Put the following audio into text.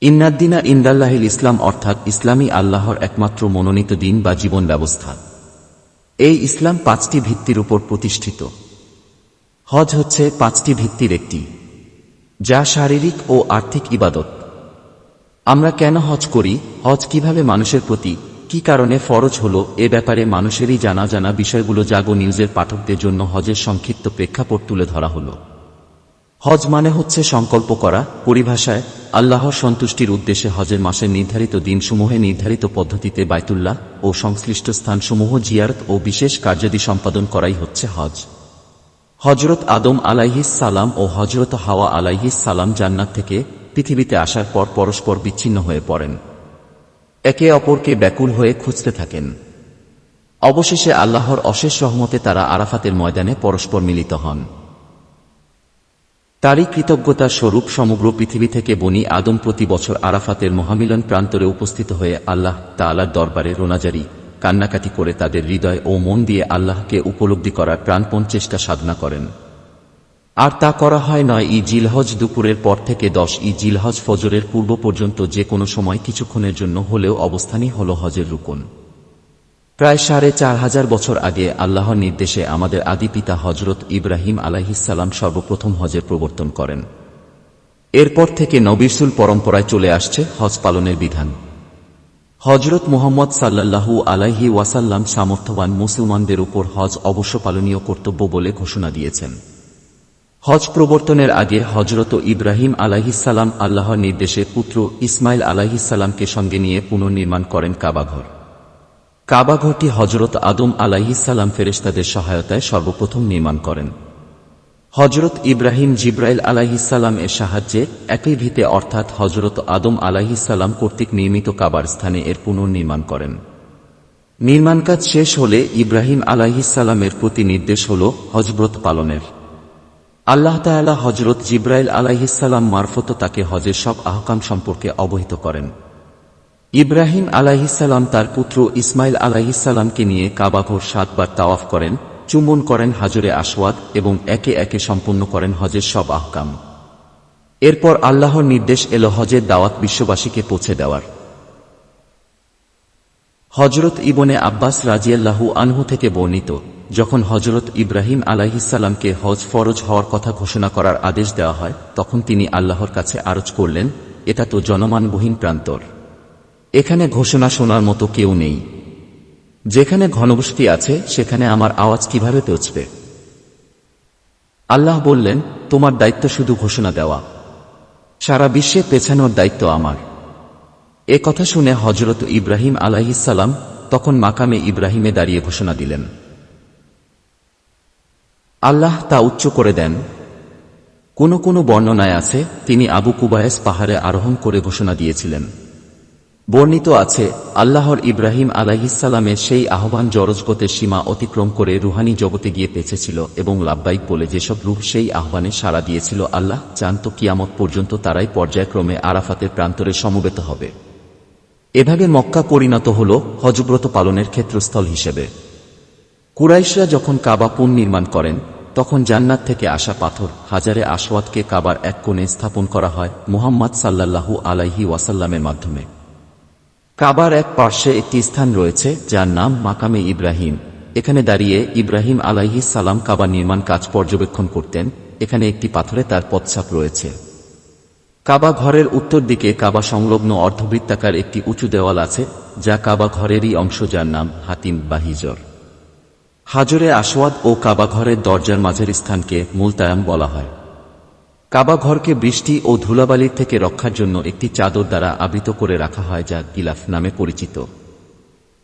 ইন্নাদ্দিনা ইনদাল্লাহিল ইসলাম অর্থাৎ ইসলামই আল্লাহর একমাত্র মনোনীত দিন বা জীবন ব্যবস্থা। এই ইসলাম 5টি ভিত্তির উপর প্রতিষ্ঠিত। হজ হচ্ছে 5টি ভিত্তির একটি, যা শারীরিক ও আর্থিক ইবাদত। আমরা কেন হজ করি, হজ কিভাবে মানুষের প্রতি কি কারণে ফরজ হলো, এ ব্যাপারে মানুষেরই জানা বিষয়গুলো জাগো নিউজের পাঠকদের জন্য হজের সংক্ষিপ্ত প্রেক্ষাপট তুলে ধরা হলো। হজ মানে হচ্ছে সংকল্প করা। পরিভাষায় আল্লাহর সন্তুষ্টির উদ্দেশ্যে হজের মাসের নির্ধারিত দিনসমূহে নির্ধারিত পদ্ধতিতে বাইতুল্লাহ ও সংশ্লিষ্ট স্থানসমূহ জিয়ারত ও বিশেষ কার্যাদি সম্পাদন করাই হচ্ছে হজ। হযরত আদম আলাইহিস সালাম ও হযরত হাওয়া আলাইহিস সালাম জান্নাত থেকে পৃথিবীতে আসার পর পরস্পর বিচ্ছিন্ন হয়ে পড়েন, একে অপরকে ব্যাকুল হয়ে খুঁজতে থাকেন। অবশেষে আল্লাহর অশেষ রহমতে তারা আরাফাতের ময়দানে পরস্পর মিলিত হন। তারই কৃতজ্ঞতার স্বরূপ সমগ্র পৃথিবী থেকে বনি আদম প্রতি বছর আরাফাতের মহামিলন প্রান্তরে উপস্থিত হয়ে আল্লাহ তাআলার দরবারে রোনাজারি কান্নাকাটি করে তাদের হৃদয় ও মন দিয়ে আল্লাহকে উপলব্ধি করার প্রাণপণ চেষ্টা সাধনা করেন। আর তা করা হয় 9ই জিলহজ দুপুরের পর থেকে 10ই জিলহজ ফজরের পূর্ব পর্যন্ত যে কোনো সময় কিছুক্ষণের জন্য হলেও অবস্থানই হল হজের রুকন। প্রায় 4500 বছর আগে আল্লাহর নির্দেশে আমাদের আদি পিতা হযরত ইব্রাহিম আলাইহিসসালাম সর্বপ্রথম হজের প্রবর্তন করেন। এরপর থেকে নবিরসুল পরম্পরায় চলে আসছে হজ পালনের বিধান। হযরত মুহাম্মদ সাল্লাল্লাহু আলাইহি ওয়াসাল্লাম সামর্থ্যবান মুসলমানদের উপর হজ অবশ্য পালনীয় কর্তব্য বলে ঘোষণা দিয়েছেন। হজ প্রবর্তনের আগে হযরত ইব্রাহিম আলাইহিসসালাম আল্লাহর নির্দেশে পুত্র ইসমাইল আলাইহিসসালামকে সঙ্গে নিয়ে পুনর্নির্মাণ করেন কাবাঘর। কাবাঘরটি হযরত আদম আলাইহিসসালাম ফেরেশতাদের সহায়তায় সর্বপ্রথম নির্মাণ করেন। হযরত ইব্রাহিম জিবরাইল আলাইহিসসালাম এর সাহায্যে একই ভিতে অর্থাৎ হযরত আদম আলাইহিসসালাম কর্তৃক নির্মিত কাবার স্থানে এর পুনর্নির্মাণ করেন। নির্মাণ কাজ শেষ হলে ইব্রাহিম আলাইহিসসালামের প্রতি নির্দেশ হল হজব্রত পালনের। আল্লাহ তাআলা হযরত জিবরাইল আলাইহিসসালাম মারফত তাকে হজের সব আহকাম সম্পর্কে অবহিত করেন। ইব্রাহিম আলাইহিসসালাম তার পুত্র ইসমাইল আলাইহিসসালামকে নিয়ে কাবাঘর 7 বার তাওয়াফ করেন, চুম্বন করেন হাজরে আসওয়াদ এবং একে একে সম্পূর্ণ করেন হজের সব আহকাম। এরপর আল্লাহর নির্দেশ এলো হজের দাওয়াত বিশ্ববাসীকে পৌঁছে দেওয়ার। হযরত ইবনে আব্বাস রাদিয়াল্লাহু আনহু থেকে বর্ণিত, যখন হযরত ইব্রাহিম আলাইহিসসালামকে হজ ফরজ হওয়ার কথা ঘোষণা করার আদেশ দেওয়া হয়, তখন তিনি আল্লাহর কাছে আরজ করলেন, এটা তো জনমানবহীন প্রান্তর, এখানে ঘোষণা শোনার মতো কেউ নেই। যেখানে ঘনবসতি আছে সেখানে আমার আওয়াজ কিভাবে পৌঁছবে? আল্লাহ বললেন, তোমার দায়িত্ব শুধু ঘোষণা দেওয়া, সারা বিশ্বে পেছানোর দায়িত্ব আমার। এ কথা শুনে হযরত ইব্রাহিম আলাইহিসসালাম তখন মাকামে ইব্রাহিমে দাঁড়িয়ে ঘোষণা দিলেন। আল্লাহ তা উচ্চ করে দেন। কোন বর্ণনায় আছে তিনি আবু কুবায়েস পাহাড়ে আরোহণ করে ঘোষণা দিয়েছিলেন। বর্ণিত আছে আল্লাহর ইব্রাহিম আলাইহিসসালামের সেই আহ্বান জড়জগতের সীমা অতিক্রম করে রুহানি জগতে গিয়ে পৌঁছেছিল এবং লাব্বাইক বলে যেসব রূহ সেই আহ্বানে সাড়া দিয়েছিল, আল্লাহ চান তো কিয়ামত পর্যন্ত তারাই পর্যায়ক্রমে আরাফাতের প্রান্তরে সমবেত হবে। এভাবে মক্কা পরিণত হল হজব্রত পালনের ক্ষেত্রস্থল হিসেবে। কুরাইশরা যখন কাবা পুনর্নির্মাণ করেন, তখন জান্নাত থেকে আসা পাথর হাজারে আসওয়াদকে কাবার এক কোণে স্থাপন করা হয় মুহাম্মদ সাল্লাল্লাহু আলাইহি ওয়াসাল্লামের মাধ্যমে। কাবার এক পার্শ্বে একটি স্থান রয়েছে যার নাম মাকামে ইব্রাহিম। এখানে দাঁড়িয়ে ইব্রাহিম আলাইহিসসালাম কাবা নির্মাণ কাজ পর্যবেক্ষণ করতেন। এখানে একটি পাথরে তার পদছাপ রয়েছে। কাবা ঘরের উত্তর দিকে কাবা সংলগ্ন অর্ধবৃত্তাকার একটি উঁচু দেওয়াল আছে, যা কাবা ঘরেরই অংশ, যার নাম হাতিম বা হিজর। হাজরে আসওয়াদ ও কাবা ঘরের দরজার মাঝের স্থানকে মুলতায়াম বলা হয়। কাবা ঘরকে বৃষ্টি ও ধুলাবালির থেকে রক্ষার জন্য একটি চাদর দ্বারা আবৃত করে রাখা হয়, যা গিলাফ নামে পরিচিত।